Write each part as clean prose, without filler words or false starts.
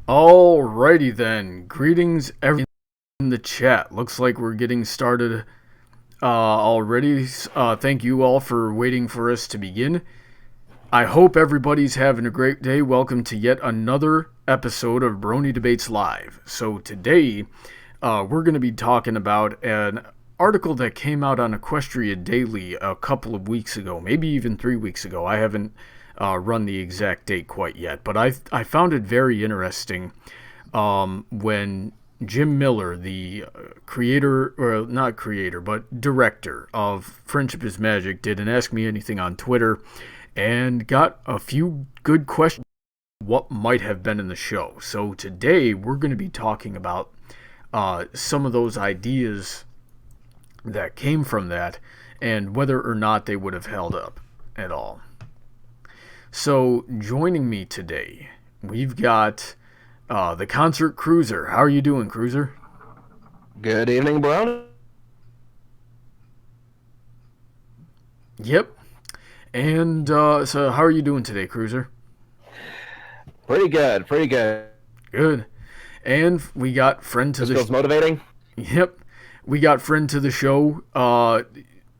Alrighty then. Greetings everyone in the chat. Looks like we're getting started already. Thank you all for waiting for us to begin. I hope everybody's having a great day. Welcome to yet another episode of Brony Debates Live. So today, we're going to be talking about an article that came out on Equestria Daily a couple of weeks ago, maybe even 3 weeks ago. I haven't run the exact date quite yet, but I found it very interesting when Jim Miller, the creator, or not creator, but director of Friendship is Magic, did an Ask Me Anything on Twitter and got a few good questions what might have been in the show. So today we're going to be talking about some of those ideas that came from that and whether or not they would have held up at all. So joining me today, we've got the concert Cruizer. How are you doing, Cruizer? Good evening, Brown. Yep. And so how are you doing today, Cruizer? Pretty good. Good. And we got friend to this feels motivating. Yep. We got friend to the show,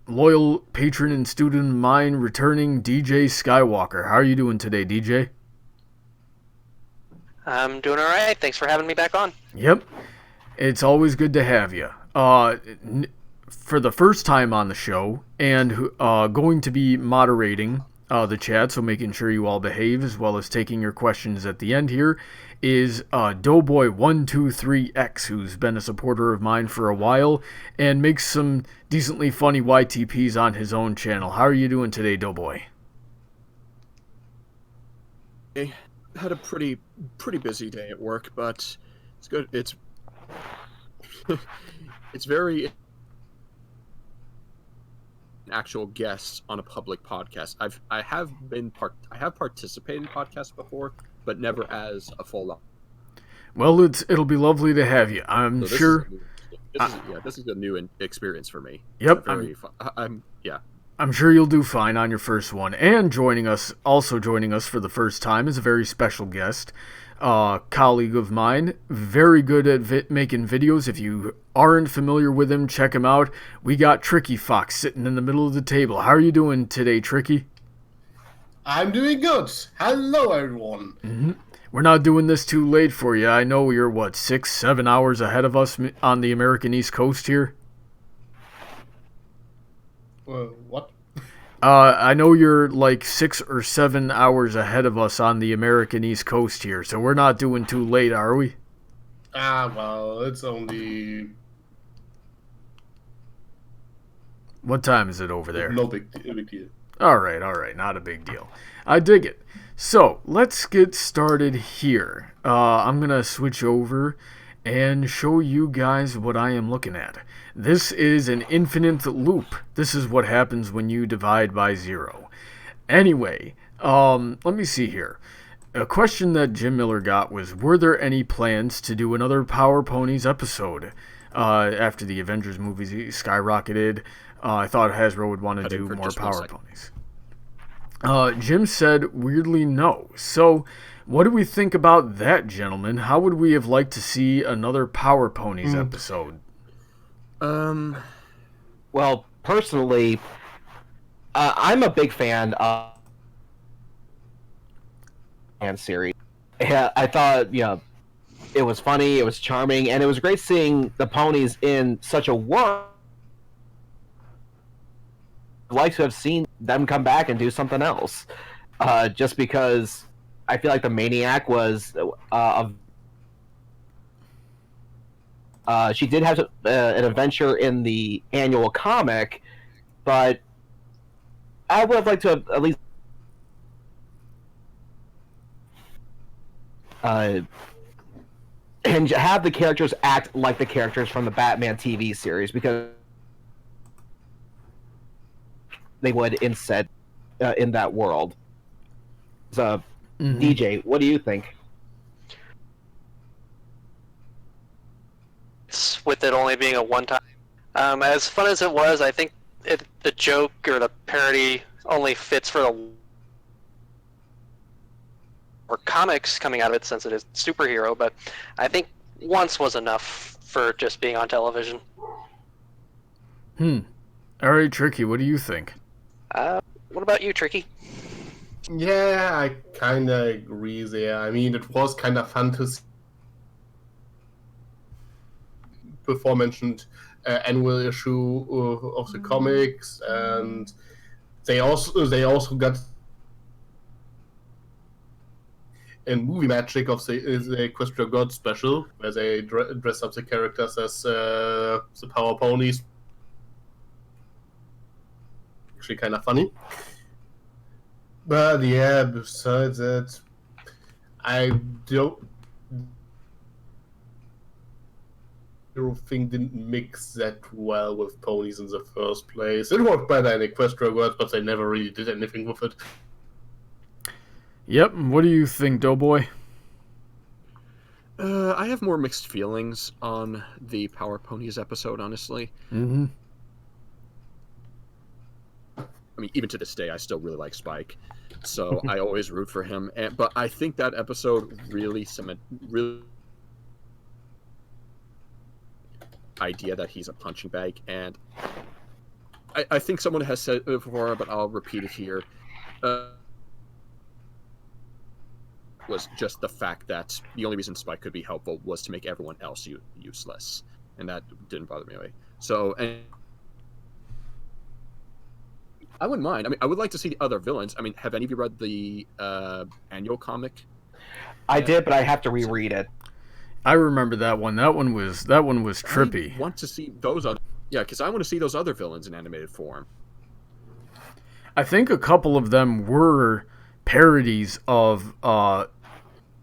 loyal patron and student of mine, returning DJSkywalker. How are you doing today, DJ? I'm doing all right. Thanks for having me back on. Yep. It's always good to have you. For the first time on the show, and going to be moderating the chat, so making sure you all behave, as well as taking your questions at the end here, is Doughboy123x, who's been a supporter of mine for a while, and makes some decently funny YTPs on his own channel. How are you doing today, Doughboy? I had a pretty busy day at work, but it's good. It's it's very actual guests on a public podcast. I have participated in podcasts before, but never as a full. Well, it'll be lovely to have you. I'm sure. This is a new experience for me. Yep. I'm sure you'll do fine on your first one. And joining us for the first time is a very special guest, colleague of mine, very good at making videos. If you aren't familiar with him, check him out. We got Tricky Fox sitting in the middle of the table. How are you doing today, Tricky? I'm doing good. Hello, everyone. Mm-hmm. We're not doing this too late for you. I know you're, 6-7 hours ahead of us on the American East Coast here? What? I know you're 6 or 7 hours ahead of us on the American East Coast here, so we're not doing too late, are we? Well, it's only... What time is it over there? No big deal. All right, not a big deal. I dig it. So, let's get started here. I'm going to switch over and show you guys what I am looking at. This is an infinite loop. This is what happens when you divide by 0. Anyway, let me see here. A question that Jim Miller got was, were there any plans to do another Power Ponies episode after the Avengers movies skyrocketed? I thought Hasbro would want to do more Power Ponies. Jim said, weirdly, no. So, what do we think about that, gentlemen? How would we have liked to see another Power Ponies episode? Well, personally, I'm a big fan of the series. Yeah, I thought, it was funny, it was charming, and it was great seeing the ponies in such a world. I'd like to have seen them come back and do something else. Just because I feel like the Maniac was she did have an adventure in the annual comic, but I would have liked to have at least and have the characters act like the characters from the Batman TV series, because they would instead in that world. So, DJ, what do you think? With it only being a one-time. As fun as it was, I think the joke or the parody only fits for the or comics coming out of it since it is superhero, but I think once was enough for just being on television. Alright, Tricky, what do you think? What about you, Tricky? Yeah, I kind of agree there. I mean, it was kind of fun to see before mentioned annual issue of the comics, and they also got a movie magic of the Equestria God special, where they dress up the characters as the power ponies. Actually, kind of funny. But yeah, besides that, I don't. Thing didn't mix that well with ponies in the first place. It worked better in Equestria World, but they never really did anything with it. Yep, what do you think, Doughboy? I have more mixed feelings on the Power Ponies episode, honestly. Mm-hmm. I mean, even to this day, I still really like Spike, so I always root for him. But I think that episode really idea that he's a punching bag, and I think someone has said it before, but I'll repeat it here. Was just the fact that the only reason Spike could be helpful was to make everyone else useless, and that didn't bother me anyway. So, and I wouldn't mind. I mean, I would like to see the other villains. I mean, have any of you read the annual comic? I did, but I have to reread it. I remember that one. That one was trippy. I want to see those other, because I want to see those other villains in animated form. I think a couple of them were parodies of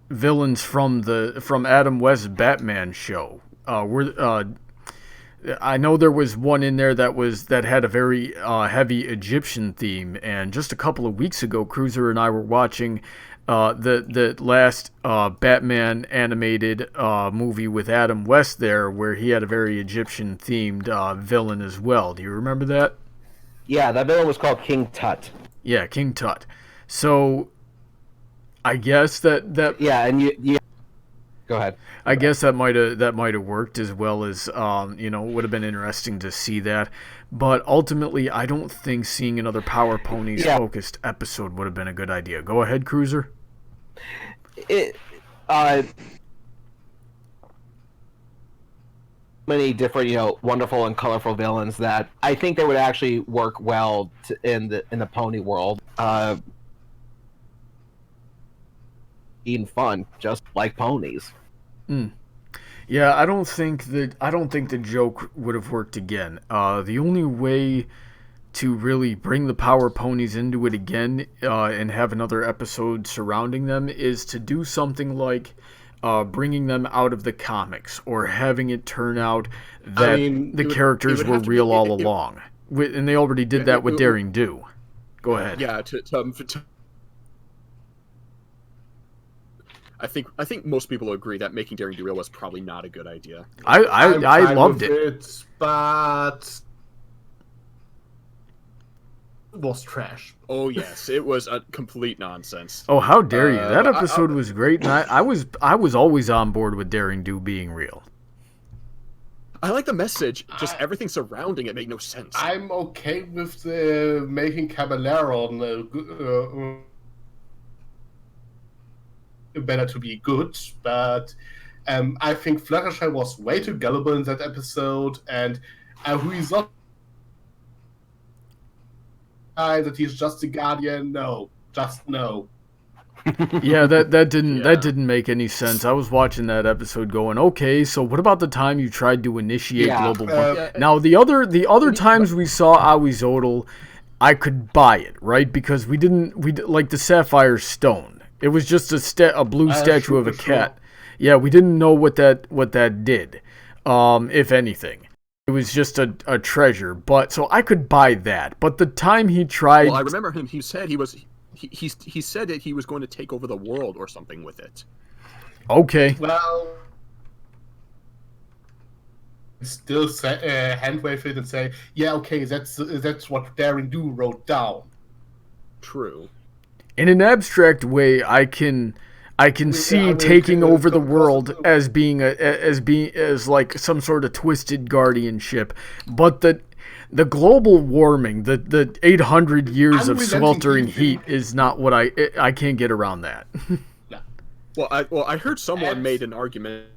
villains from Adam West's Batman show. I know there was one in there that had a very heavy Egyptian theme, and just a couple of weeks ago, Cruizer and I were watching the last Batman animated movie with Adam West there, where he had a very Egyptian themed villain as well. Do you remember that? Yeah, that villain was called King Tut. Yeah, King Tut. So I guess that yeah, and you go ahead. I guess that might have worked, as well as would have been interesting to see that. But ultimately, I don't think seeing another Power Ponies focused episode would have been a good idea. Go ahead, Cruiser. Many different, wonderful and colorful villains that I think they would actually work well in the pony world. Being fun, just like ponies. Yeah, I don't think the joke would have worked again. The only way to really bring the Power Ponies into it again and have another episode surrounding them is to do something like bringing them out of the comics, or having it turn out that the characters were real all along. And they already did that with Daring Do. Go ahead. Yeah, I think most people agree that making Daring Do real was probably not a good idea. I loved it, but it was trash. Oh yes, it was a complete nonsense. Oh, how dare you! That episode was great, and I was always on board with Daring Do being real. I like the message, just everything surrounding it made no sense. I'm okay with the making Caballero better to be good, but I think Fluttershy was way too gullible in that episode, and who is not that he's just a guardian. No, just no. Yeah, that didn't make any sense. I was watching that episode going, okay, so what about the time you tried to initiate global now the other times we saw Awizodal, I could buy it, right? Because we like the Sapphire Stone. It was just a blue statue of a cat. Yeah, we didn't know what that did, if anything. It was just a treasure, but so I could buy that. But the time he tried, well, I remember him. He said he said that he was going to take over the world or something with it. Okay. Well, still hand wave it and say, yeah, okay, that's what Daring Do wrote down. True. In an abstract way, I can I can see taking over the world as being as like some sort of twisted guardianship, but the global warming, the 800 years of sweltering heat is not what I can't get around that. Well, I heard someone made an argument,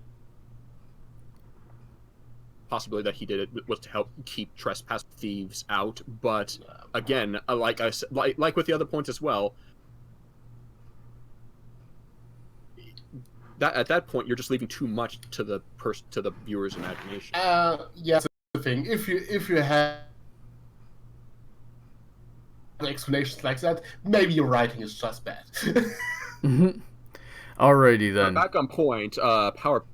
possibility that he did it was to help keep trespass thieves out, but again, like I said, like with the other points as well, that at that point you're just leaving too much to the viewer's imagination. Yes, the thing. If you have explanations like that, maybe your writing is just bad. Mm-hmm. Alrighty then. Back on point. Power.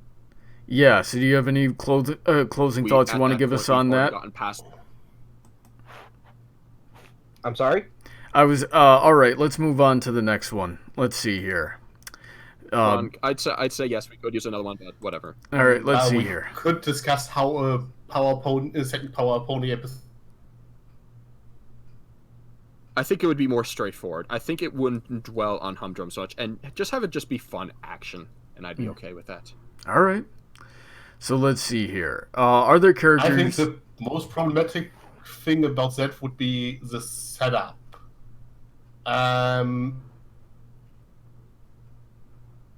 Yeah. So do you have any closing thoughts you want to give us on that? I'm sorry? I was all right. Let's move on to the next one. Let's see here. I'd say yes. We could use another one, but whatever. All right. Let's see here. Could discuss how second Power Pony episode. I think it would be more straightforward. I think it wouldn't dwell on humdrum so much, and just have it just be fun action, and I'd be okay with that. All right. So let's see here. Are there characters? I think the most problematic thing about that would be the setup.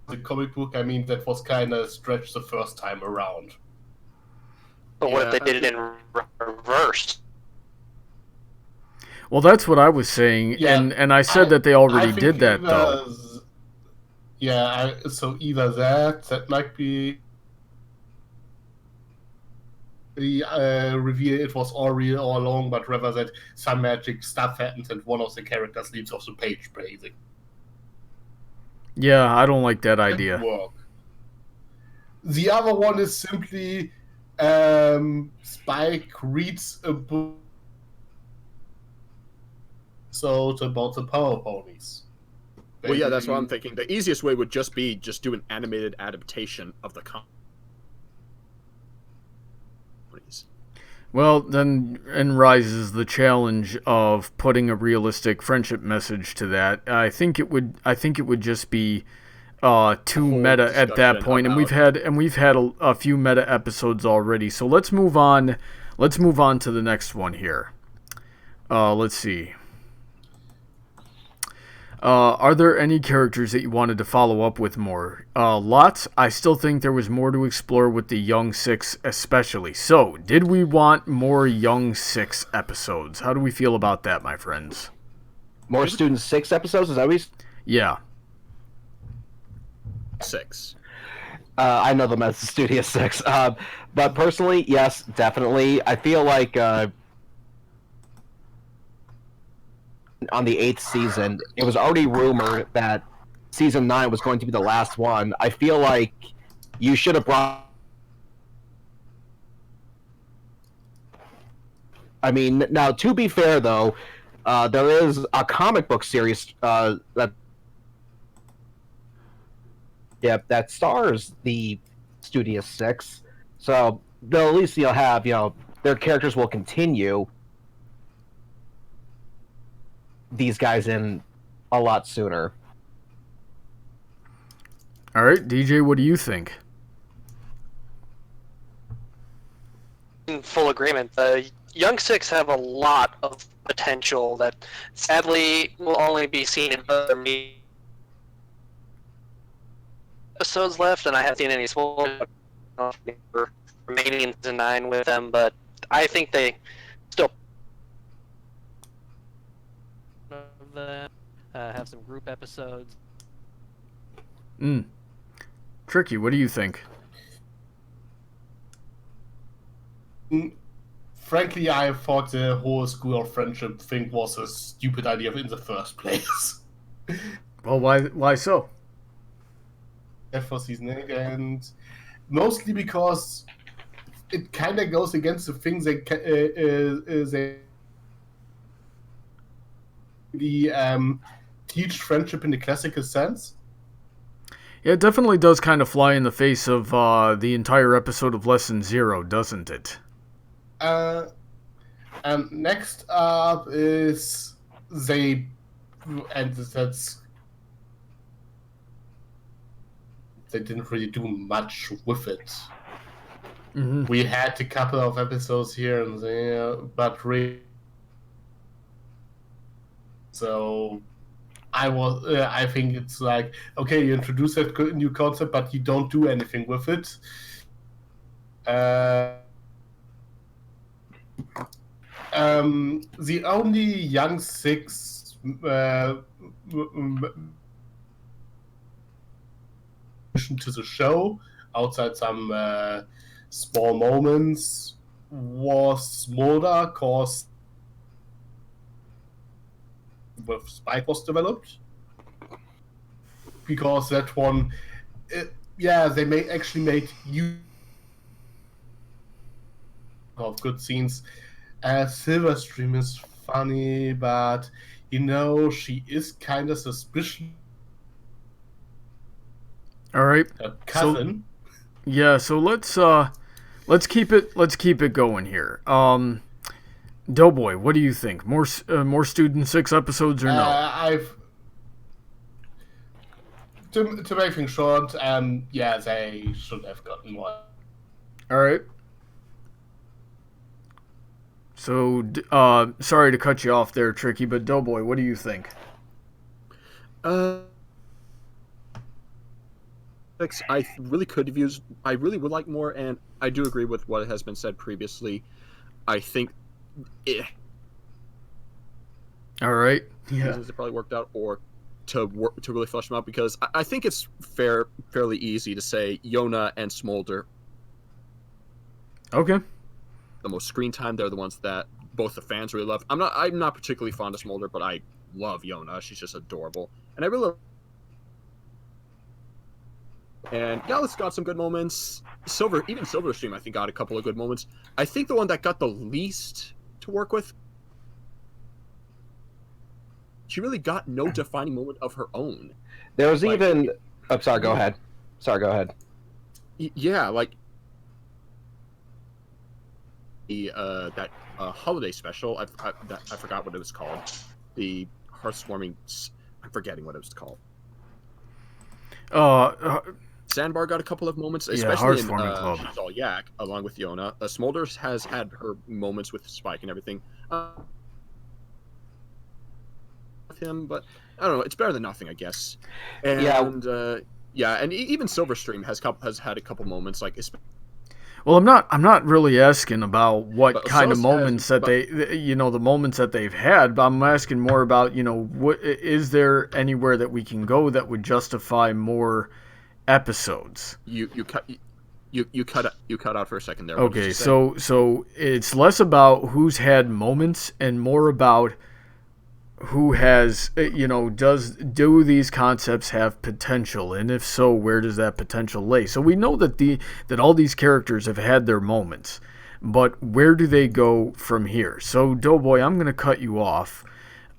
The comic book, I mean, that was kind of stretched the first time around. But what if they did it in reverse? Well, that's what I was saying, Yeah, and I said that they already did that, though. Yeah, so either that might be the reveal it was all real all along, but rather that some magic stuff happens and one of the characters leaves off the page, basically. Yeah, I don't like that idea. Work. The other one is simply Spike reads a book about the Power Ponies. Basically. Well, yeah, that's what I'm thinking. The easiest way would just be do an animated adaptation of the comic. Well, then rises the challenge of putting a realistic friendship message to that. I think it would just be too meta at that point, and we've had a few meta episodes already. So let's move on. Let's move on to the next one here. Let's see. Are there any characters that you wanted to follow up with more? Lots. I still think there was more to explore with the Young Six especially. So, did we want more Young Six episodes? How do we feel about that, my friends? More Student 6 episodes? Is that what Yeah. 6. I know them as the Studio 6. But personally, yes, definitely. I feel like on the 8th season, it was already rumored that season 9 was going to be the last one. I feel like you should have brought... I mean, now, to be fair, though, there is a comic book series that stars the Studio 6. So, they'll at least, have, their characters will continue these guys in a lot sooner. All right, DJ, what do you think? In full agreement. The Young Six have a lot of potential that sadly will only be seen in other episodes left, and I haven't seen any spoilers for remaining in season 9 with them, but I think they still have some group episodes. Tricky, what do you think? Frankly, I thought the whole School of Friendship thing was a stupid idea in the first place. Well, why so? For season 8, and mostly because it kind of goes against the things they teach friendship in the classical sense. Yeah, it definitely does kind of fly in the face of the entire episode of Lesson 0, doesn't it? And next up is they didn't really do much with it. Mm-hmm. We had a couple of episodes here and there, but really, so I think it's like, okay, you introduce that new concept, but you don't do anything with it. The only young six addition to the show, outside some small moments, was Smolder, cause with Spike was developed, because that one, they actually made use of good scenes. Silverstream is funny, but she is kind of suspicious. All right. Cousin. So let's keep it going here. Doughboy, what do you think? More Student 6 episodes or no? To make things short, they should have gotten more. All right. So, sorry to cut you off there, Tricky, but Doughboy, what do you think? I really could have used. I really would like more, and I do agree with what has been said previously. I think, all right, yeah, it probably worked out, or to really flesh them out, because I think it's fairly easy to say Yona and Smolder. Okay. The most screen time, they're the ones that both the fans really love. I'm not particularly fond of Smolder, but I love Yona. She's just adorable, and I really. And Gallus got some good moments. Silverstream, I think, got a couple of good moments. I think the one that got the least to work with, she really got no defining moment of her own. There was even. Oh, sorry. Go ahead. Go ahead. Yeah, like that holiday special. I forgot what it was called. The Hearthswarming. I'm forgetting what it was called. Sandbar got a couple of moments, especially in She's All Yak, along with Yona. Smolder has had her moments with Spike and everything. With him, but I don't know. It's better than nothing, I guess. And and even Silverstream has had a couple moments, like. Well, I'm not really asking about what kind of moments the moments that they've had, but I'm asking more about, what is there anywhere that we can go that would justify more episodes? You cut out for a second there. Okay, so it's less about who's had moments and more about who has, do these concepts have potential, and if so, where does that potential lay? So we know that all these characters have had their moments, but where do they go from here? So Doughboy, I'm going to cut you off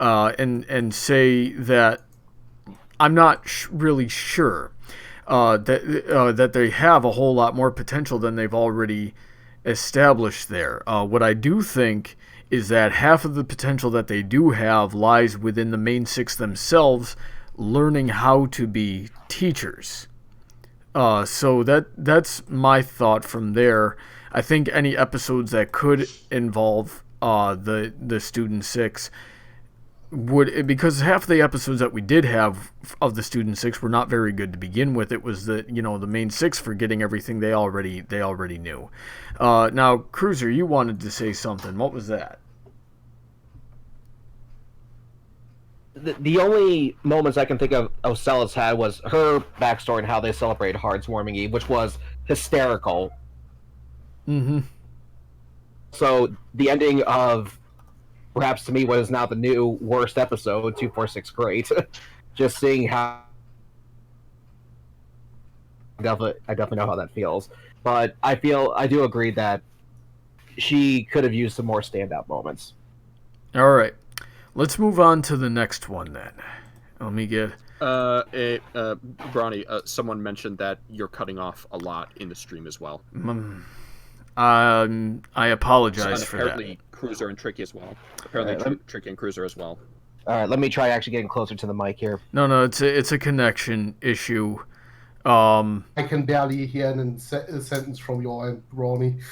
and say that I'm not really sure that they have a whole lot more potential than they've already established there. What I do think is that half of the potential that they do have lies within the main six themselves, learning how to be teachers. So that's my thought from there. I think any episodes that could involve the Student Six would, because half the episodes that we did have of the Student Six were not very good to begin with. It was the main six forgetting everything they already knew. Now, Cruizer, you wanted to say something. What was that? The only moments I can think of Ocella's had was her backstory and how they celebrated Hearthswarming Eve, which was hysterical. Mm-hmm. So the ending of, perhaps to me, what is now the new worst episode, 246 Great, just seeing how... I definitely know how that feels. But I do agree that she could have used some more standout moments. All right. Let's move on to the next one then. Let me get... Brony, someone mentioned that you're cutting off a lot in the stream as well. I apologize for that. Apparently Cruizer and Tricky as well. Tricky and Cruizer as well. All right, let me try actually getting closer to the mic here. No, it's a connection issue. I can barely hear a sentence from your end, Brony.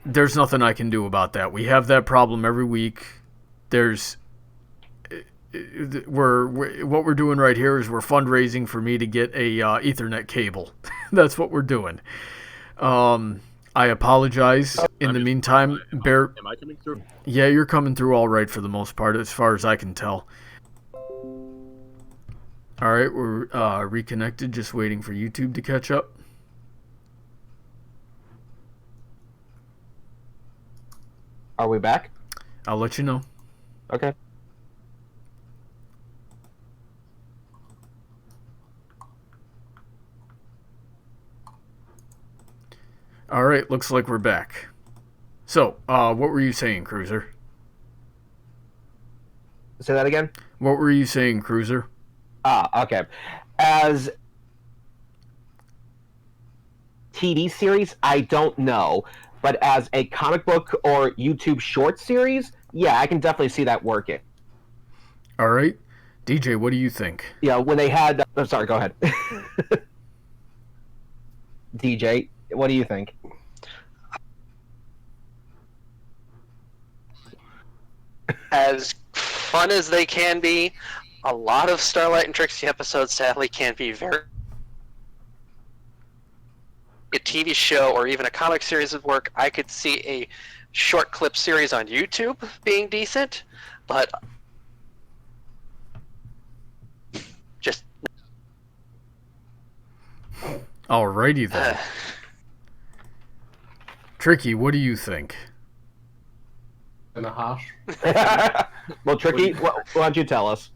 There's nothing I can do about that. We have that problem every week. What we're doing right here is we're fundraising for me to get a Ethernet cable. That's what we're doing. I apologize. In the meantime, Am I coming through? Yeah, you're coming through all right for the most part, as far as I can tell. All right, we're reconnected, just waiting for YouTube to catch up. Are we back? I'll let you know. Okay. All right, looks like we're back. So, what were you saying, Cruizer? Say that again? What were you saying, Cruizer? Okay. As TV series, I don't know. But as a comic book or YouTube short series, yeah, I can definitely see that working. All right. DJ, what do you think? Yeah, when they had... I'm sorry, go ahead. DJ, what do you think? As fun as they can be, a lot of Starlight and Trixie episodes sadly can be very... A TV show or even a comic series would work. I could see a short clip series on YouTube being decent, but just... Alrighty then. Tricky, what do you think? And a harsh. Well, Tricky, why don't you tell us?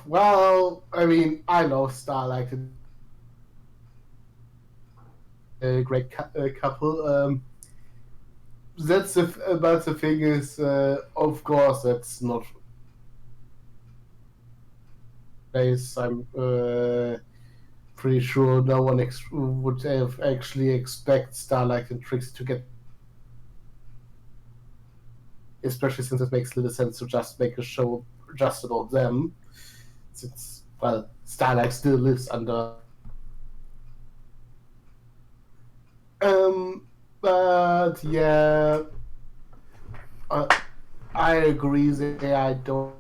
Well, I mean, I know Starlight a great couple. But the thing is, of course, that's not place. I'm pretty sure no one would have actually expect Starlight and Trixie to get, especially since it makes little sense to just make a show just about them, since, well, Starlight still lives under... But yeah, I agree that I don't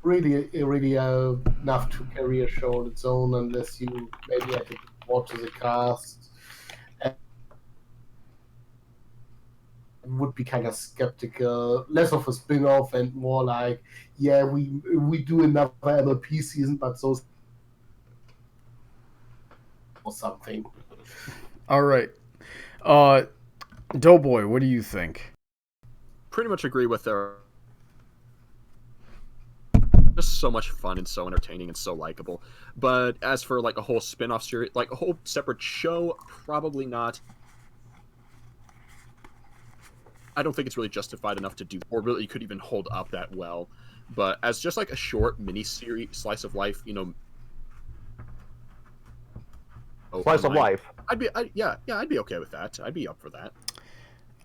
really enough to carry a show on its own unless you maybe had to watch the cast. And would be kind of skeptical, less of a spin-off and more like, yeah, we do another MLP season, but those or something. All right. Doughboy, what do you think? Pretty much agree with their... Just so much fun and so entertaining and so likable. But as for like a whole spin-off series, like a whole separate show, probably not. I don't think it's really justified enough to do, or really could even hold up that well. But as just like a short mini-series, slice of life, you know... Slice of life. I'd be okay with that. I'd be up for that.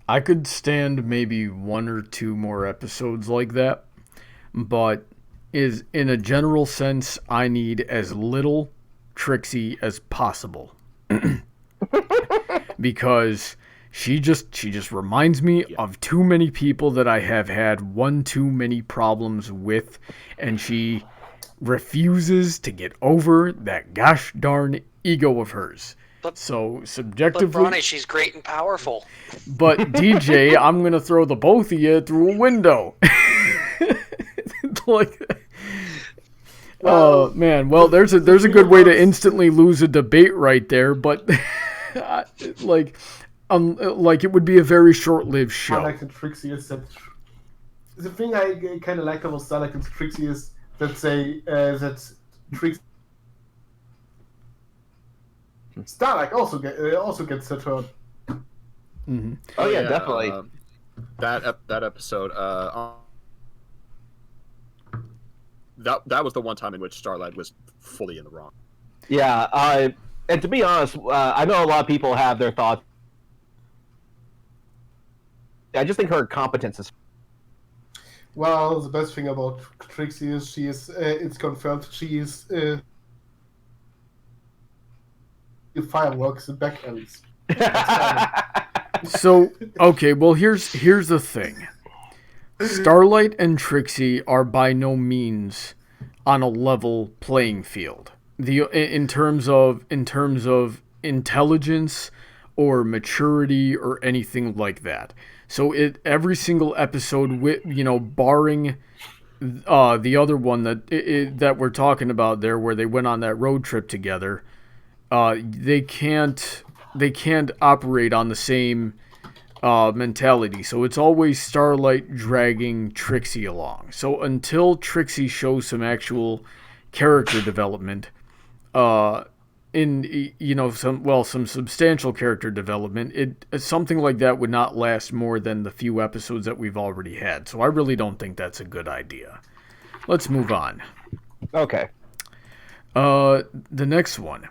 I could stand maybe one or two more episodes like that, but is in a general sense, I need as little Trixie as possible. Because she just reminds me of too many people that I have had one too many problems with, and she refuses to get over that gosh darn ego of hers. So subjectively, but Brony, she's great and powerful. But DJ, I'm gonna throw the both of you through a window. Like, oh man, well there's a good way to instantly lose a debate right there, but like it would be a very short-lived show. Starlight and Trixie is that the thing I kind of like about Starlight and Trixie is that that Trixie. Starlight also gets the turn. Mm-hmm. Oh yeah, definitely. That episode. That was the one time in which Starlight was fully in the wrong. Yeah, and to be honest, I know a lot of people have their thoughts. I just think her competence is... Well, the best thing about Trixie is she is. It's confirmed she is. Fireworks and back ends. So, okay, well, here's the thing. Starlight and Trixie are by no means on a level playing field. In terms of intelligence or maturity or anything like that. So every single episode, barring the other one that we're talking about there, where they went on that road trip together, they can't operate on the same mentality. So it's always Starlight dragging Trixie along. So until Trixie shows some actual character development, some substantial character development, something like that would not last more than the few episodes that we've already had. So I really don't think that's a good idea. Let's move on. Okay. The next one.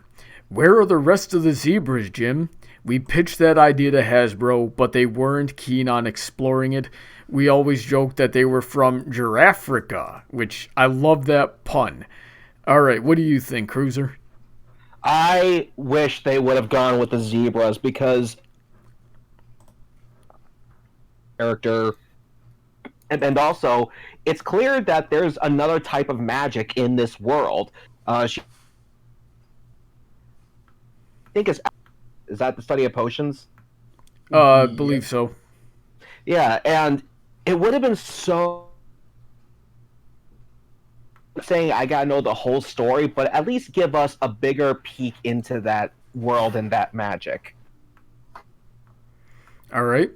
Where are the rest of the zebras, Jim? We pitched that idea to Hasbro, but they weren't keen on exploring it. We always joked that they were from Giraffrica, which I love that pun. All right, what do you think, Cruizer? I wish they would have gone with the zebras because character, and also it's clear that there's another type of magic in this world. I think is that the study of potions? I believe so. Yeah, and it would have been so. Saying I gotta know the whole story, but at least give us a bigger peek into that world and that magic. All right,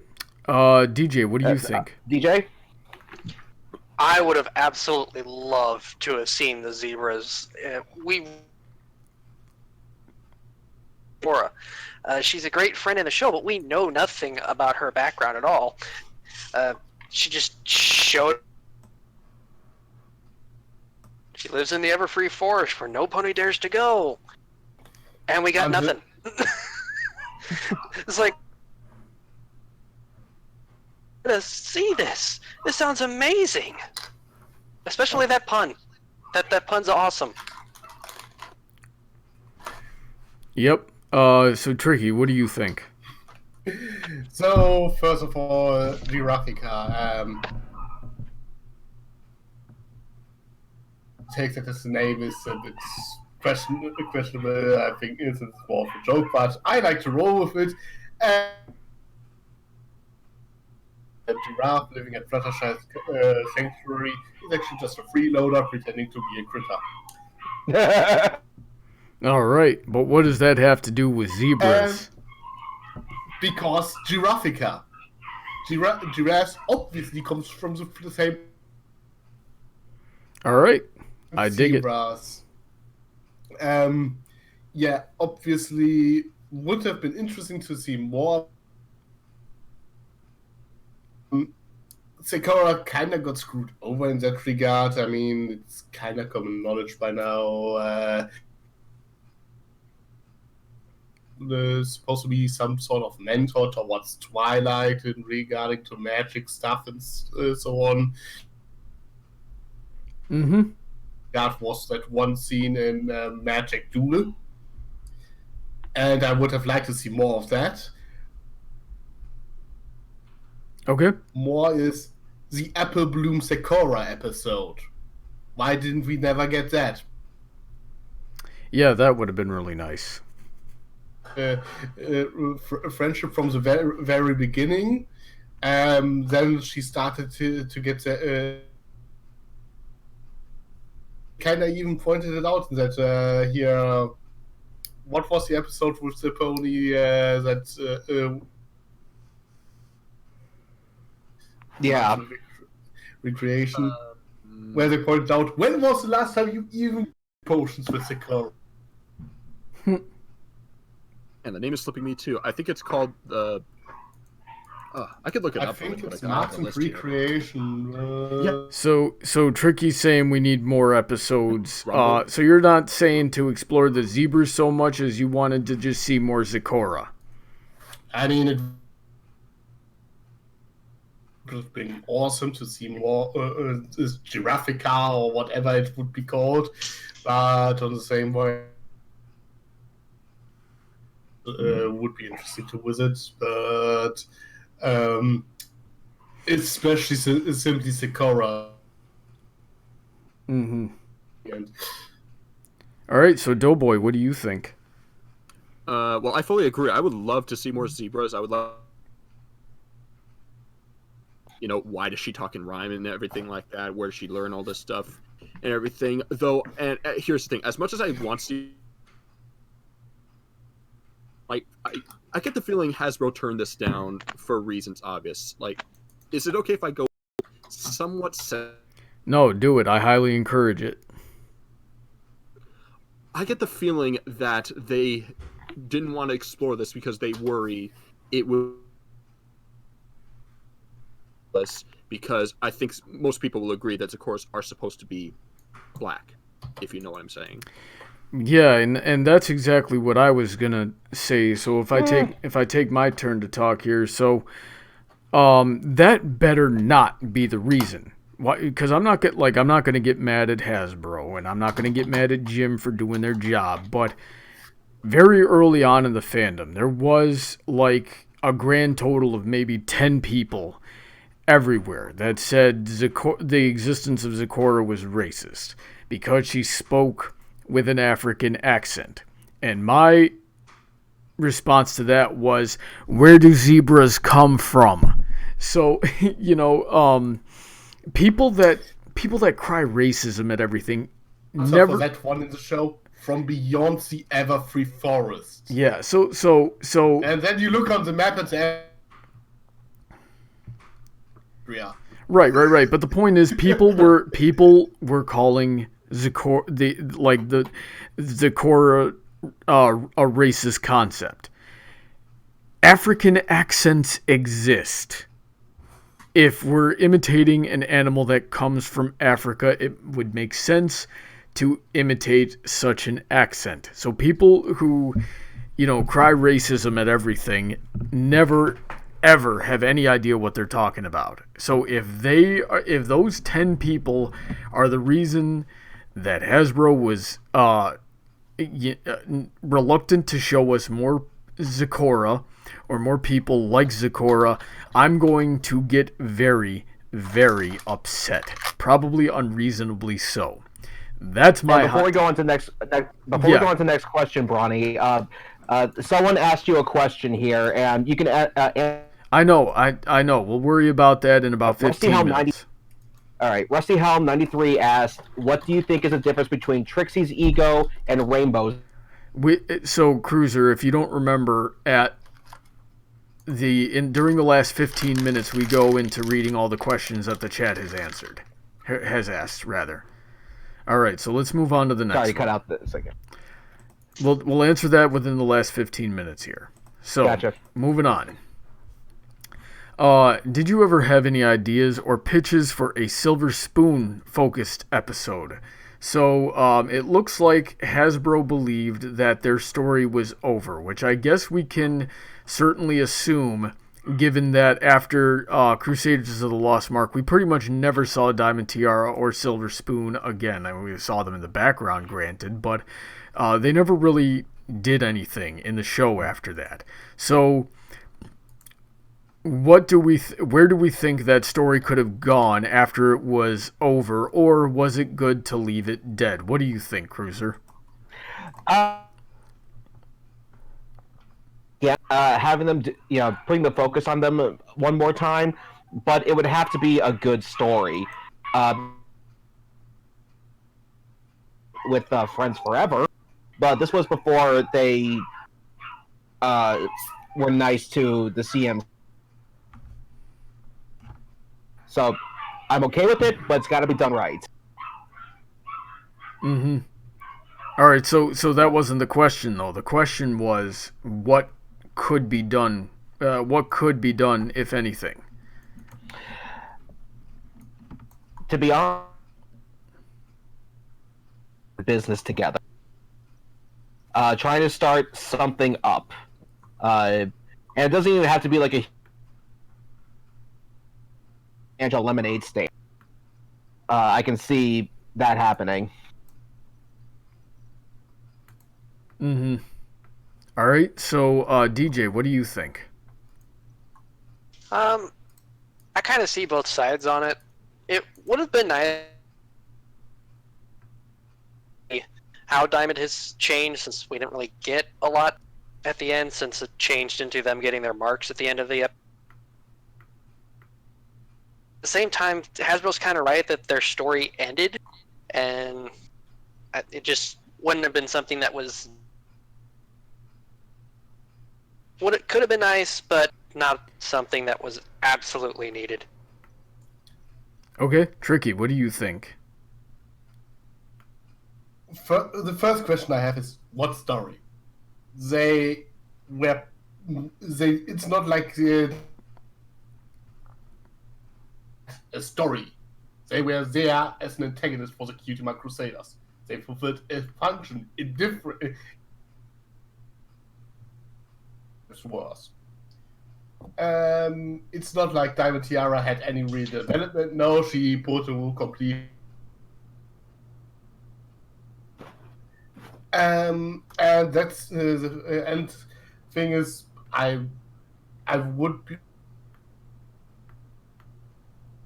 DJ, what do you think? DJ, I would have absolutely loved to have seen the zebras. She's a great friend in the show, but we know nothing about her background at all. She just showed. She lives in the Everfree Forest where no pony dares to go. And we got nothing. It's like, let's see this. This sounds amazing. Especially that pun. That pun's awesome. Yep. So Tricky, what do you think? So first of all, Giraffrica. Take that as the name is a bit questionable. I think it's more of a joke, but I like to roll with it. A giraffe living at Fluttershy Sanctuary is actually just a freeloader pretending to be a critter. All right, but what does that have to do with zebras? Because Giraffrica. Giraffes obviously comes from the same. All right. I dig zebras. Yeah, obviously would have been interesting to see more. Sakura kind of got screwed over in that regard. I mean, it's kind of common knowledge by now. There's supposed to be some sort of mentor towards Twilight in regarding to magic stuff and so on. Mm-hmm. That was that one scene in Magic Duel. And I would have liked to see more of that. Okay. More is the Apple Bloom Sakura episode. Why didn't we never get that? Yeah, that would have been really nice. Friendship from the very beginning. Then she started to get the... kind of even pointed it out that here... what was the episode with the pony yeah. Recreation, where they pointed out, when was the last time you even potions with the car? And the name is slipping me too. I think it's called I could look it up. I think but it's I got Martin's Recreation. Yeah. So Tricky's saying we need more episodes. So you're not saying to explore the zebras so much as you wanted to just see more Sakura. I mean, would have been awesome to see more Giraffica or whatever it would be called, but on the same way, would be interesting to visit. But especially simply Sakura. Mm-hmm. And All right, so Doughboy, what do you think? Well, I fully agree. I would love to see more zebras. I would love, why does she talk in rhyme and everything like that? Where does she learn all this stuff and everything? Though, and here's the thing: as much as I want to, like, I get the feeling Hasbro turned this down for reasons obvious. Like, is it okay if I go somewhat? No, do it. I highly encourage it. I get the feeling that they didn't want to explore this because they worry it will. Because I think most people will agree that Zakoras are supposed to be black, if you know what I'm saying. Yeah, and that's exactly what I was gonna say. So if I take my turn to talk here, so that better not be the reason. Why? Because I'm not gonna get mad at Hasbro, and I'm not gonna get mad at Jim for doing their job. But very early on in the fandom, there was like a grand total of maybe 10 people everywhere that said the existence of Zakora was racist because she spoke with an African accent. And my response to that was, where do zebras come from? So, people that cry racism at everything never. that one in the show from beyond the Everfree Forest. Yeah. So. And then you look on the map and say, yeah. Right. But the point is, people were calling Zakora a racist concept. African accents exist. If we're imitating an animal that comes from Africa, it would make sense to imitate such an accent. So people who, cry racism at everything never ever have any idea what they're talking about. So if those 10 people are the reason that Hasbro was reluctant to show us more Zakora or more people like Zakora, I'm going to get very, very upset. Probably unreasonably so. That's my. Before we go on to next question, Brony, someone asked you a question here, and you can. I know. We'll worry about that in about 15 minutes. All right, Rusty Helm 93 asked, "What do you think is the difference between Trixie's ego and Rainbow's?" So Cruiser, if you don't remember, during the last 15 minutes, we go into reading all the questions that the chat has asked rather. All right, so let's move on to the next. Sorry, cut out the second. We'll answer that within the last 15 minutes here. So, Gotcha. Moving on. Did you ever have any ideas or pitches for a Silver Spoon focused episode? So it looks like Hasbro believed that their story was over, which I guess we can certainly assume, given that after Crusaders of the Lost Mark, we pretty much never saw Diamond Tiara or Silver Spoon again. I mean, we saw them in the background, granted, but they never really did anything in the show after that. So where do we think that story could have gone after it was over, or was it good to leave it dead? What do you think, Cruiser? Having them, putting the focus on them one more time, but it would have to be a good story. With Friends Forever, but this was before they were nice to the CM. So I'm okay with it, but it's got to be done right. Mm-hmm. All right, so that wasn't the question, though. The question was what could be done, if anything. To be honest, business together. Trying to start something up. And it doesn't even have to be like a Angel lemonade stand. I can see that happening. Mm-hmm. All right, so DJ, what do you think? I kind of see both sides on it. It would have been nice how Diamond has changed, since we didn't really get a lot at the end, since it changed into them getting their marks at the end of the episode. At the same time, Hasbro's kind of right that their story ended, and it just wouldn't have been something that was... What it could have been nice, but not something that was absolutely needed. Okay, Tricky, what do you think? The first question I have is, what story? It's not like a story. They were there as an antagonist for the Cutie Crusaders. They fulfilled a function in different... was. It's not like Diamond Tiara had any real development. No, she put a complete... and that's the and thing is, I would be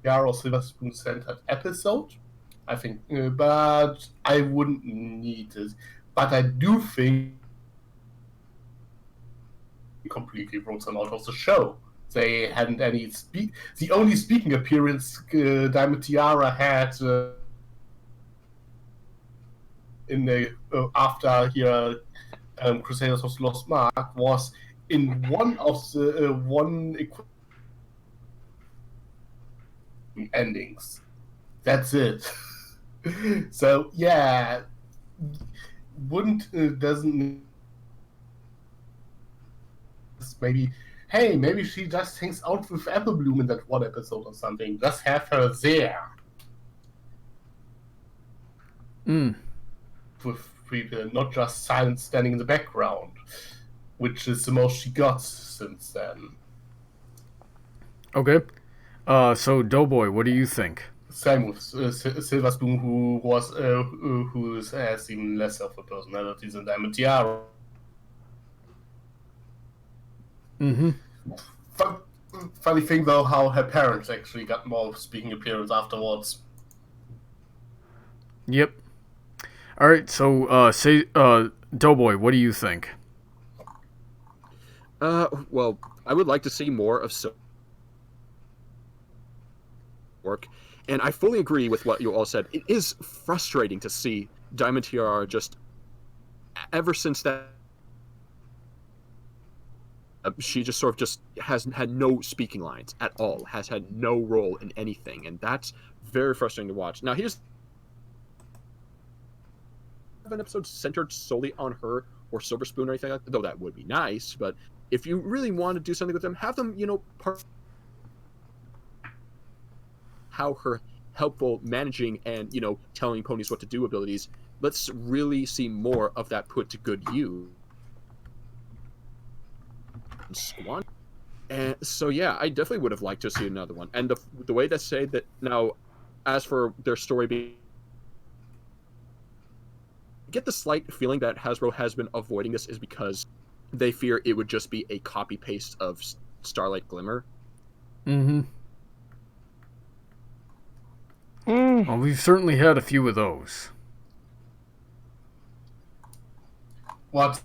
Tiara or Silver Spoon centered episode, I think, but I wouldn't need it. But I do think completely wrote them out of the show. They hadn't any the only speaking appearance Diamond Tiara had in the after here Crusaders of the Lost Mark was in one of the endings. That's it. So yeah, doesn't maybe, hey, maybe she just hangs out with Apple Bloom in that one episode or something. Just have her there. With people, not just silent standing in the background, which is the most she got since then. Okay. So Doughboy, what do you think? Same with Silver Spoon, who has even less of a personality than Diamond Tiara. Mm-hmm. Funny thing though, how her parents actually got more speaking appearance afterwards. Yep. All right. So, Doughboy, what do you think? Well, I would like to see more of work, and I fully agree with what you all said. It is frustrating to see Diamond Tiara just ever since that. She just sort of just has had no speaking lines at all, has had no role in anything, and that's very frustrating to watch. Now, here's an episode centered solely on her or Silver Spoon or anything like that, though that would be nice, but if you really want to do something with them, have them, how her helpful managing and, telling ponies what to do abilities, let's really see more of that put to good use. Squan. And so yeah, I definitely would have liked to see another one. And the way they say that now, as for their story being, I get the slight feeling that Hasbro has been avoiding this is because they fear it would just be a copy paste of Starlight Glimmer. Mm-hmm. Well, we've certainly had a few of those. What?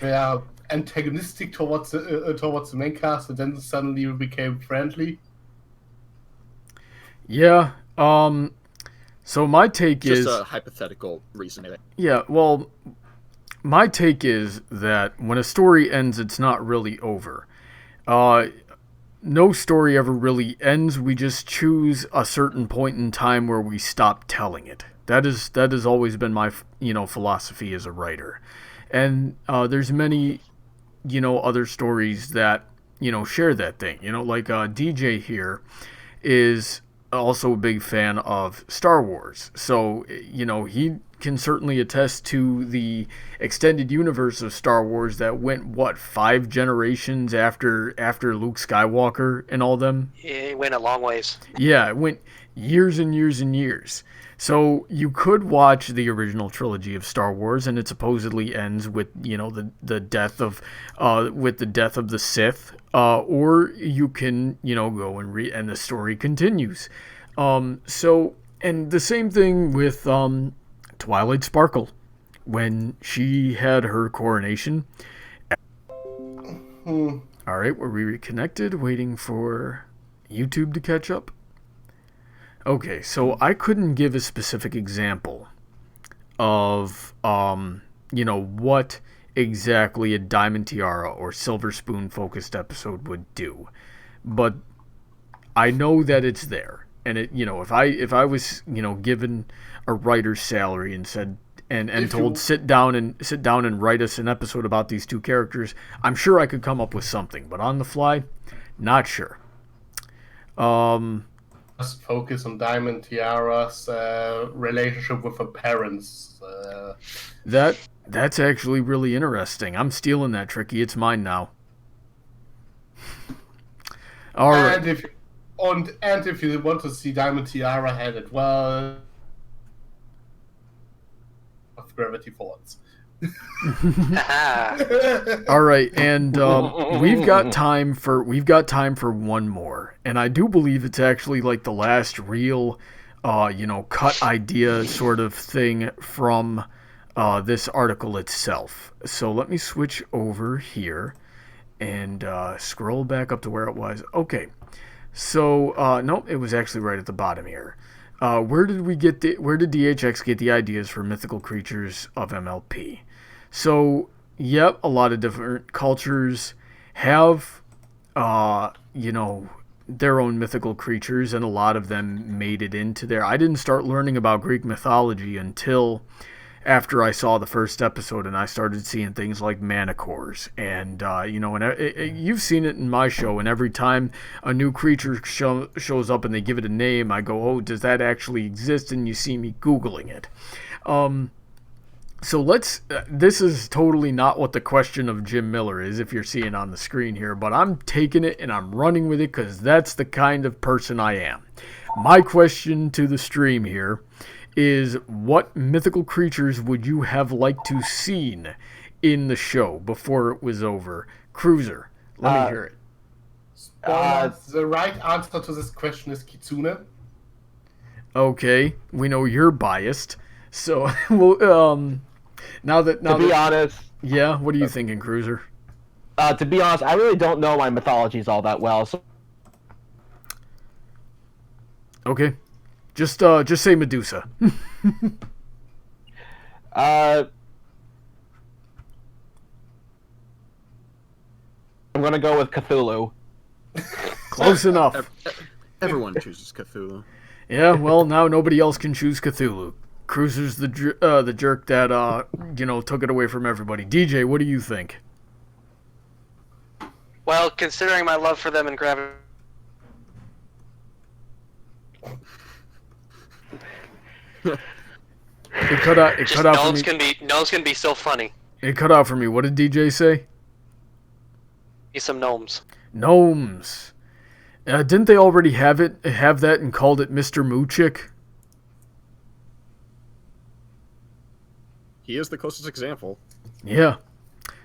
They are antagonistic towards the main cast, and then suddenly became friendly. Yeah. So my take is just a hypothetical reason. Yeah. Well, my take is that when a story ends, it's not really over. No story ever really ends. We just choose a certain point in time where we stop telling it. That has always been my philosophy as a writer. And there's many, other stories that, share that thing. Like DJ here is also a big fan of Star Wars. So, he can certainly attest to the extended universe of Star Wars that went, what, 5 generations after Luke Skywalker and all them? It went a long ways. Yeah, it went years and years and years. So you could watch the original trilogy of Star Wars, and it supposedly ends with, you know, the death of the Sith, or you can, you know, go and read, and the story continues. So, and the same thing with Twilight Sparkle, when she had her coronation. All right, we're reconnected, waiting for YouTube to catch up. Okay, so I couldn't give a specific example of, you know, what exactly a Diamond Tiara or Silver Spoon focused episode would do, but I know that it's there, and it, you know, if I was, you know, given a writer's salary and said and told sit down and write us an episode about these two characters, I'm sure I could come up with something, but on the fly, not sure. Just focus on Diamond Tiara's relationship with her parents. That's actually really interesting. I'm stealing that, Tricky. It's mine now. All right. And if you want to see Diamond Tiara had it well, of Gravity Falls. All right, and we've got time for one more, and I do believe it's actually like the last real, you know, cut idea sort of thing from this article itself. So let me switch over here and scroll back up to where it was. Okay, so nope, it was actually right at the bottom here. Where did DHX get the ideas for mythical creatures of MLP? So, yep, a lot of different cultures have, you know, their own mythical creatures, and a lot of them made it into there. I didn't start learning about Greek mythology until after I saw the first episode, and I started seeing things like manticores, and, you know, and you've seen it in my show, and every time a new creature shows up and they give it a name, I go, oh, does that actually exist? And you see me Googling it. So this is totally not what the question of Jim Miller is, if you're seeing on the screen here, but I'm taking it and I'm running with it because that's the kind of person I am. My question to the stream here is, what mythical creatures would you have liked to seen in the show before it was over? Cruizer, let me hear it. The right answer to this question is Kitsune. Okay, we know you're biased, so well, to be honest, yeah, what are you thinking, Cruizer? To be honest, I really don't know my mythologies all that well. So... Okay, just say Medusa. I'm gonna go with Cthulhu. Close enough. Everyone chooses Cthulhu. Yeah, well, now nobody else can choose Cthulhu. Cruiser's the jerk that you know, took it away from everybody. DJ, what do you think? Well, considering my love for them and Gravity, It cut out for me. Gnomes can be so funny. It cut out for me. What did DJ say? Be some gnomes. Gnomes. Didn't they already have that and called it Mr. Moochick? He is the closest example. Yeah.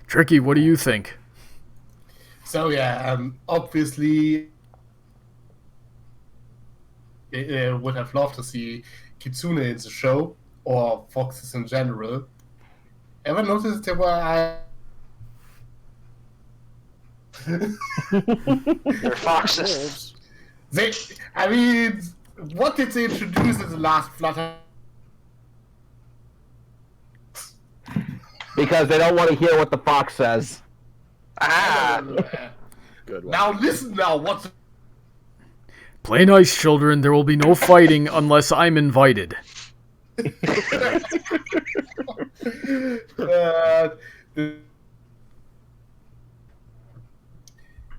Tricky, what do you think? So yeah, obviously, would have loved to see Kitsune in the show, or foxes in general. Ever noticed there were They're foxes. What did they introduce in the last Flutter? Because they don't want to hear what the fox says. Good one. Now listen now, what's... Play nice, children. There will be no fighting unless I'm invited.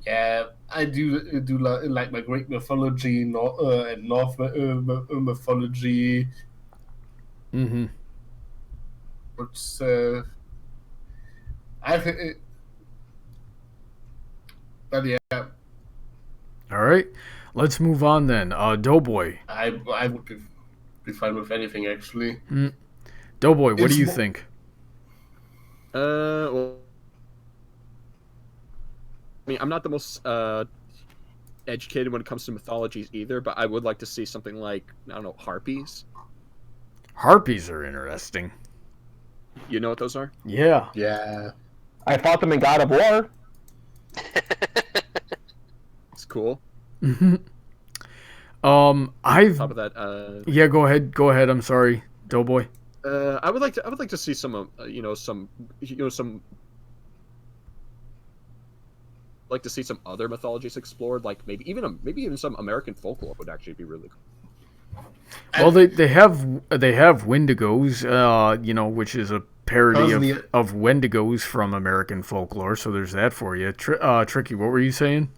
Yeah, I do like my Greek mythology and North mythology. Mm-hmm. But I think, but yeah, All right, let's move on then. Doughboy. I would be fine with anything actually. Doughboy, what It's do you mo- think? Well, I mean, I'm not the most educated when it comes to mythologies either, but I would like to see something like, I don't know, harpies. Harpies are interesting. You know what those are? Yeah. Yeah. I fought them in God of War. It's cool. I've Top of that, yeah. Go ahead. I'm sorry, Doughboy. I would like to see some, like to see some other mythologies explored, like maybe even some American folklore would actually be really cool. Well, they have Wendigos, which is a parody of Wendigos from American folklore. So there's that for you. Tricky, what were you saying?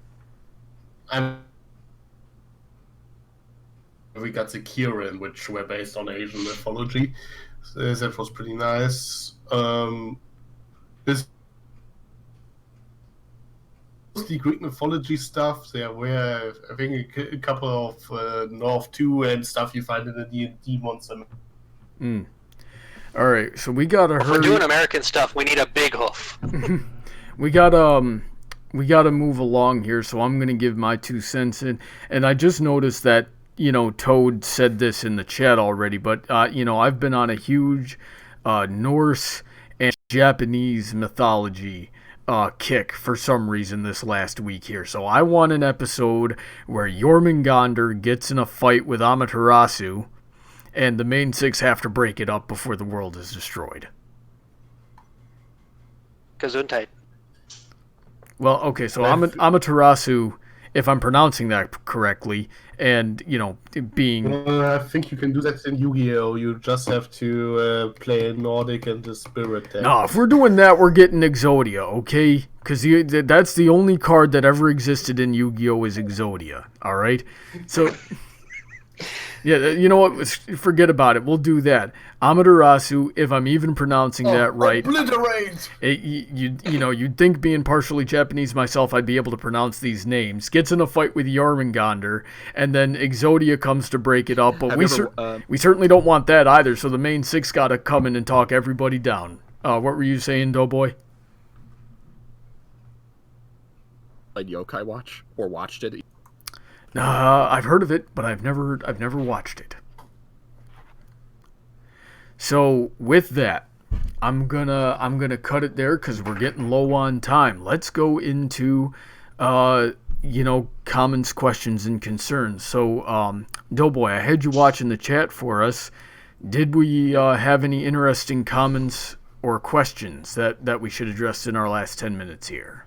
We got the Kirin, which were based on Asian mythology. So that was pretty nice. This mostly Greek mythology stuff. There were, I think, a couple of North 2 and stuff you find in the D&D monster. All right, so we gotta hurry. If we're doing American stuff, we need a big hoof. we gotta move along here. So I'm gonna give my 2 cents in, and I just noticed that Toad said this in the chat already, but I've been on a huge Norse and Japanese mythology kick for some reason this last week here. So I want an episode where Jormungandr gets in a fight with Amaterasu, and the main 6 have to break it up before the world is destroyed. Gesundheit. Well, okay, so Amaterasu, if I'm pronouncing that correctly, and being. I think you can do that in Yu-Gi-Oh! You just have to play Nordic and the Spirit deck. No, if we're doing that, we're getting Exodia, okay? Because that's the only card that ever existed in Yu-Gi-Oh! Is Exodia, alright? So, yeah, you know what? Forget about it. We'll do that. Amaterasu, if I'm even pronouncing that right. Obliterate! You'd think being partially Japanese myself, I'd be able to pronounce these names. Gets in a fight with Jormungandr, and then Exodia comes to break it up. But we certainly don't want that either, so the main 6 gotta come in and talk everybody down. What were you saying, Doughboy? Like Yokai Watch or watched it. I've heard of it, but I've never watched it. So with that, I'm gonna cut it there because we're getting low on time. Let's go into comments, questions, and concerns. So Doughboy, I had you watching the chat for us. Did we have any interesting comments or questions that we should address in our last 10 minutes here?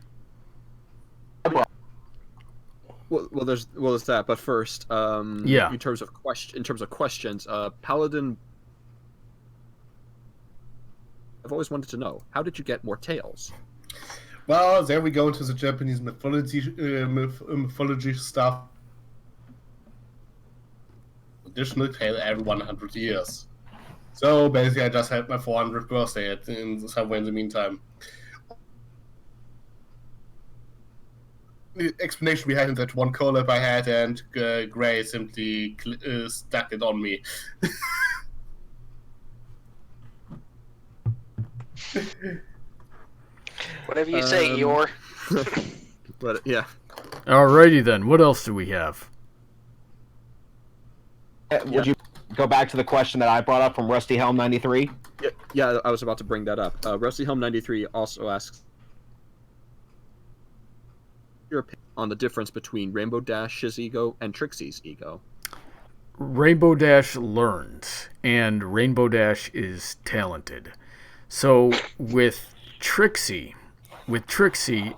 Well, there's that. But first, in terms of questions, Paladin. I've always wanted to know, how did you get more tails? Well, there we go into the Japanese mythology stuff. Additional tail every 100 years. So basically, I just had my 400th birthday somewhere in the meantime. The explanation behind that one collab I had, and Gray simply stuck it on me. Whatever you say, Yor. But yeah. Alrighty then. What else do we have? Would you go back to the question that I brought up from Rusty Helm 93? Yeah, I was about to bring that up. Rusty Helm 93 also asks your opinion on the difference between Rainbow Dash's ego and Trixie's ego. Rainbow Dash learns, and Rainbow Dash is talented. So with Trixie,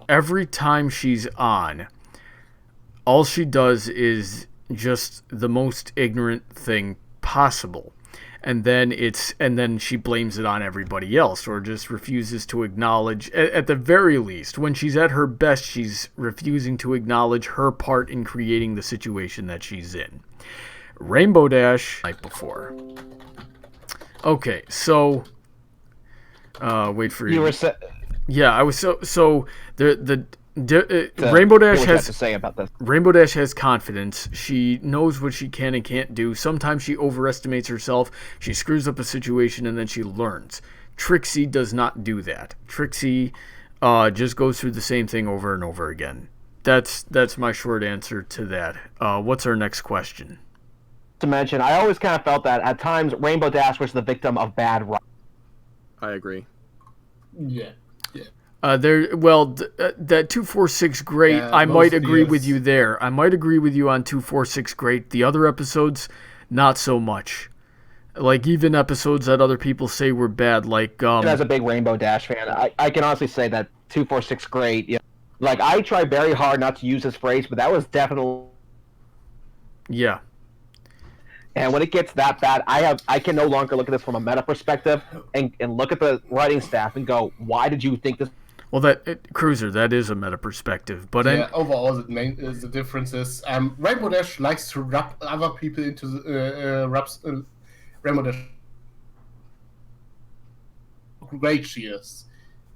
every time she's on, all she does is just the most ignorant thing possible. And then she blames it on everybody else, or just refuses to acknowledge, at the very least, when she's at her best, she's refusing to acknowledge her part in creating the situation that she's in. Rainbow Dash, night before. Okay, so Wait for You were sa- Yeah, I was so to Rainbow hear Dash what you have has to say about this. Rainbow Dash has confidence. She knows what she can and can't do. Sometimes she overestimates herself. She screws up a situation and then she learns. Trixie does not do that. Trixie just goes through the same thing over and over again. That's my short answer to that. What's our next question? To mention, I always kind of felt that at times Rainbow Dash was the victim of bad writing. I agree. Yeah. That 246 great. Yeah, I might mostly agree yes. with you there. I might agree with you on 246 great. The other episodes, not so much. Like even episodes that other people say were bad, like As a big Rainbow Dash fan, I can honestly say that 246 great. You know, like I try very hard not to use this phrase, but that was definitely. yeah. And when it gets that bad, I can no longer look at this from a meta perspective and look at the writing staff and go, why did you think this? Well, Cruiser, that is a meta perspective, but Yeah, overall, the difference is Rainbow Dash likes to rub other people into Rainbow Dash. Great she is.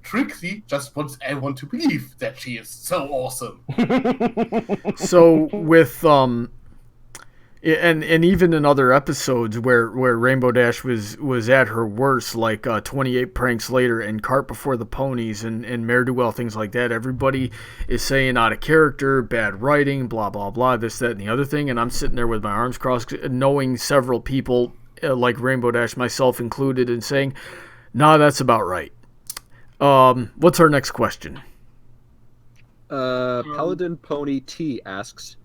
Trixie just wants everyone to believe that she is so awesome. so with and even in other episodes where Rainbow Dash was at her worst, like 28 pranks later and Cart Before the Ponies and Ne'er-do-well, things like that, everybody is saying out of character, bad writing, blah blah blah, this, that, and the other thing, and I'm sitting there with my arms crossed, knowing several people like Rainbow Dash, myself included, and saying, nah, that's about right. What's our next question? Paladin Pony T asks.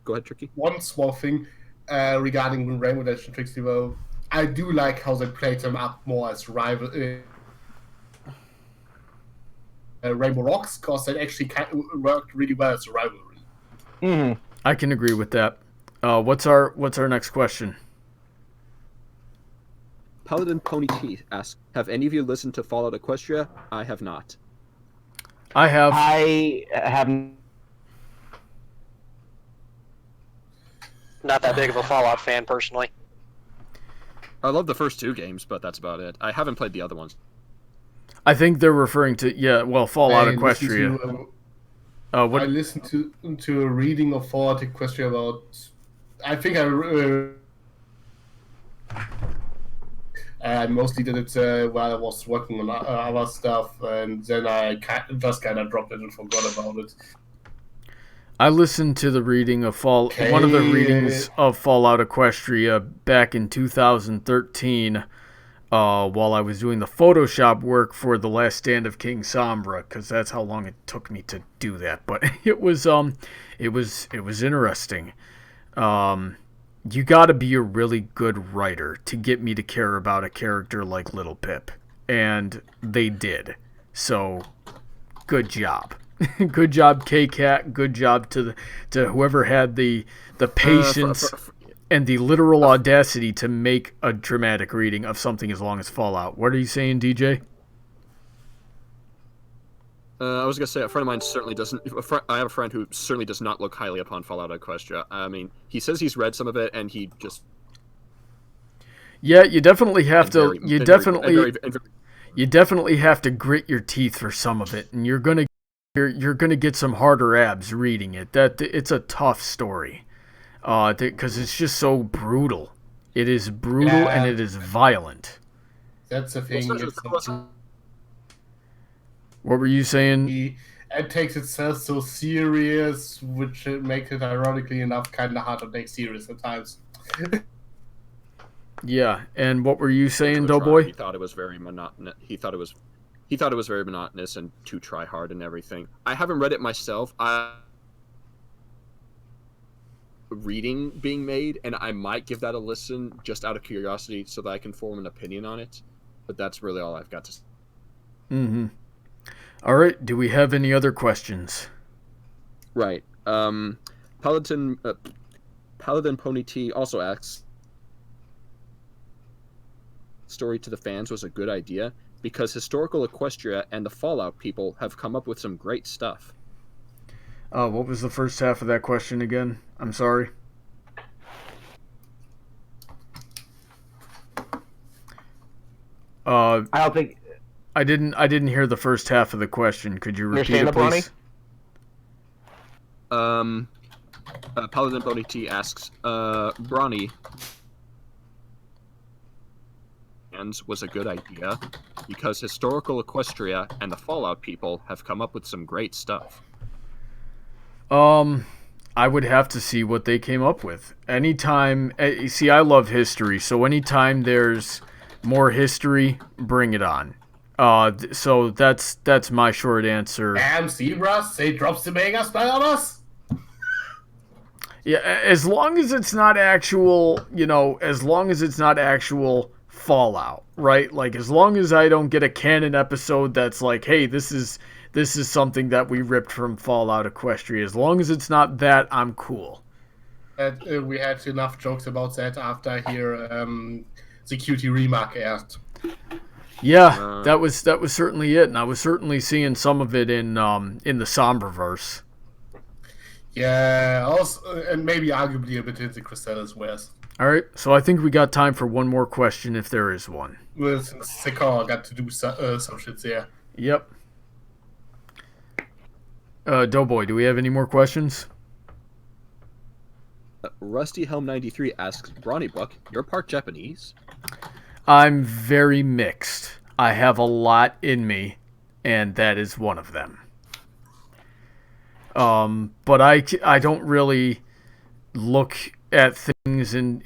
Go ahead, Tricky. One small thing regarding Rainbow Dash and Trixie, well, I do like how they played them up more as rival. Rainbow Rocks, because that actually worked really well as a rivalry. Mm-hmm. I can agree with that. What's our next question? Paladin Pony T asks, have any of you listened to Fallout Equestria? I have not. I have. I have. Not that big of a Fallout fan, personally. I love the first two games, but that's about it. I haven't played the other ones. I think they're referring to Fallout Equestria. I listened to a reading of Fallout Equestria about. I think I mostly did it while I was working on other stuff, and then I just kind of dropped it and forgot about it. I listened to the reading of one of the readings of Fallout Equestria back in 2013 while I was doing the Photoshop work for The Last Stand of King Sombra, because that's how long it took me to do that. But it was interesting. You got to be a really good writer to get me to care about a character like Little Pip, and they did. So, good job. Good job, K-Cat. Good job to whoever had the patience and the literal audacity to make a dramatic reading of something as long as Fallout. What are you saying, DJ? I was gonna say a friend of mine certainly doesn't. I have a friend who certainly does not look highly upon Fallout Equestria. I mean, he says he's read some of it, and he just. Yeah, you definitely have to. You definitely have to grit your teeth for some of it, and you're gonna get some harder abs reading it. It's a tough story, because it's just so brutal. It is brutal and it is violent. That's the thing. What were you saying? It takes itself so serious, which makes it, ironically enough, kind of hard to take serious at times. Yeah, and what were you saying, Doughboy? He thought it was very monotonous. He thought it was very monotonous and too try hard and everything. I haven't read it myself. Reading being made, and I might give that a listen just out of curiosity so that I can form an opinion on it. But that's really all I've got to say. Mm-hmm. All right. Do we have any other questions? Right. Paladin Pony T also asks, story to the fans was a good idea because historical Equestria and the Fallout people have come up with some great stuff. What was the first half of that question again? I'm sorry. I don't think. I didn't hear the first half of the question. Could you repeat Understand it, please? Paladin Brony T asks, Brony was a good idea because historical Equestria and the Fallout people have come up with some great stuff. I would have to see what they came up with. Anytime, see, I love history, so anytime there's more history, bring it on. So that's my short answer. Damn, Zebras, they drops the mega spell on us? Yeah, as long as it's not actual, as long as it's not actual Fallout, right? Like, as long as I don't get a canon episode that's like, hey, this is something that we ripped from Fallout Equestria. As long as it's not that, I'm cool. We had enough jokes about that after here, the QT remark aired. Yeah, that was certainly it, and I was certainly seeing some of it in the Somberverse. Yeah, also, and maybe arguably a bit in the Crystallis West. All right, so I think we got time for one more question if there is one. Well, since Sekar got to do some shit there. Yep. Doughboy, do we have any more questions? Rusty Helm 93 asks, Brony Buck, you're part Japanese? I'm very mixed. I have a lot in me, and that is one of them. But I don't really look at things and,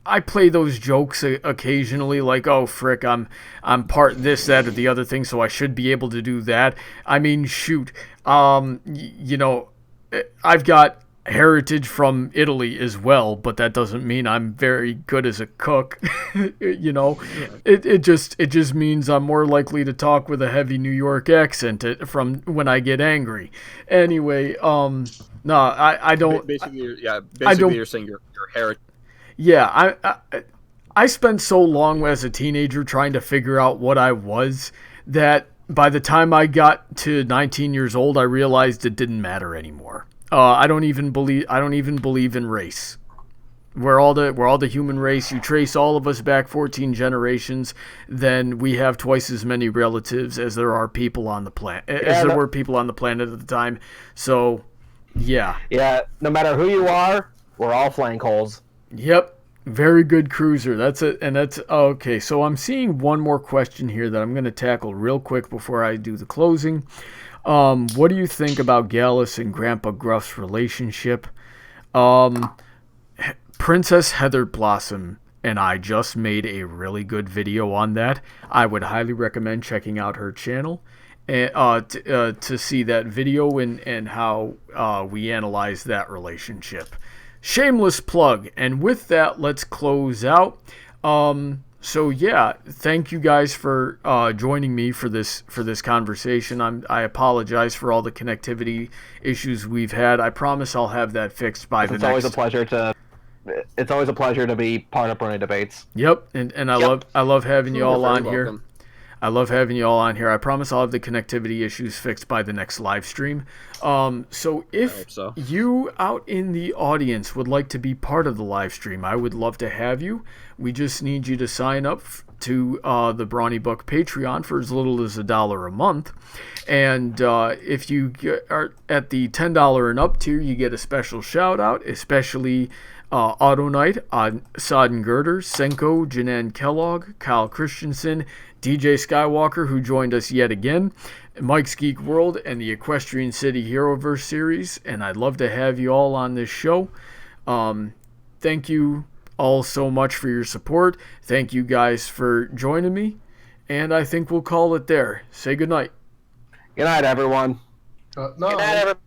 I play those jokes occasionally, like, oh, frick, I'm part this, that, or the other thing, so I should be able to do that. I mean, shoot, I've got heritage from Italy as well, but that doesn't mean I'm very good as a cook. It just means I'm more likely to talk with a heavy New York accent from when I get angry. Anyway, no, I don't. Basically, you're saying your heritage. Yeah, I spent so long as a teenager trying to figure out what I was that by the time I got to 19 years old, I realized it didn't matter anymore. I don't even believe in race. We're all the human race. You trace all of us back 14 generations, then we have twice as many relatives as there are people on the planet. There were people on the planet at the time. So, yeah. Yeah, no matter who you are, we're all flank holes. Yep. Very good, Cruiser. That's it. And that's okay. So I'm seeing one more question here that I'm going to tackle real quick before I do the closing. What do you think about Gallus and Grandpa Gruff's relationship? Princess Heather Blossom and I just made a really good video on that. I would highly recommend checking out her channel to see that video and how we analyze that relationship. Shameless plug. And with that, let's close out. So yeah, thank you guys for joining me for this conversation. I apologize for all the connectivity issues we've had. I promise I'll have that fixed by the next. It's always a pleasure to be part of Brony Debates. Yep, and I love having you all on here. I love having you all on here. I promise I'll have the connectivity issues fixed by the next live stream. So if you out in the audience would like to be part of the live stream, I would love to have you. We just need you to sign up to the Brony Book Patreon for as little as $1 a month. And if you are at the $10 and up tier, you get a special shout out, especially Autoknight, Sodden Girder, Senko, Jennan Kellogg, Kyle Christensen, DJSkywalker, who joined us yet again, Mike's Geek World, and the Equestrian City Heroverse series. And I'd love to have you all on this show. Thank you all so much for your support. Thank you guys for joining me. And I think we'll call it there. Say goodnight. Good night, everyone. Good night, everyone.